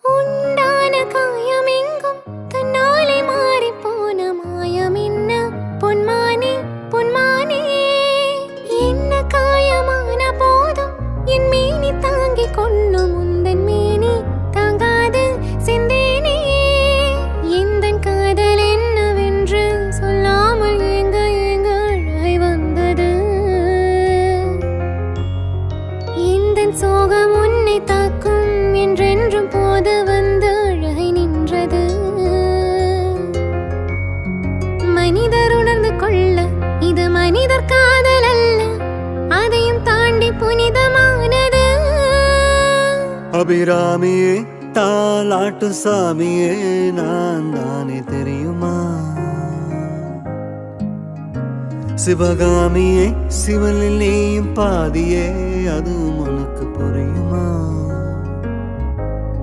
உண்டான காயமெங்கும் தன்னாலே மாறிப் போன மாயம் என்ன பொன்மானே பொன்மானே. என்ன காயமான போதும் என் மேனி தாங்கிக் கொள்ளும் உந்தன் மேனி தாங்காது செந்தேனே. எந்தன் காதல் என்னவென்று சொல்லாமல் ஏங்க ஏங்க அழை வந்தது. எந்தன் சோகம் உன்னை தாக்கும் என்றென்றும் போது வந்து அழகை நின்றது. மனிதர் உணர்ந்து கொள்ள இது மனிதர் காதல் அல்ல, அதையும் தாண்டி புனிதமானது. அபிராமியே தாலாட்டு சாமியே நான் தானே தெரியுமா? சிவகாமியே சிவனில் நீயும் பாதியே அதுவும் உனக்கு புரியுமா?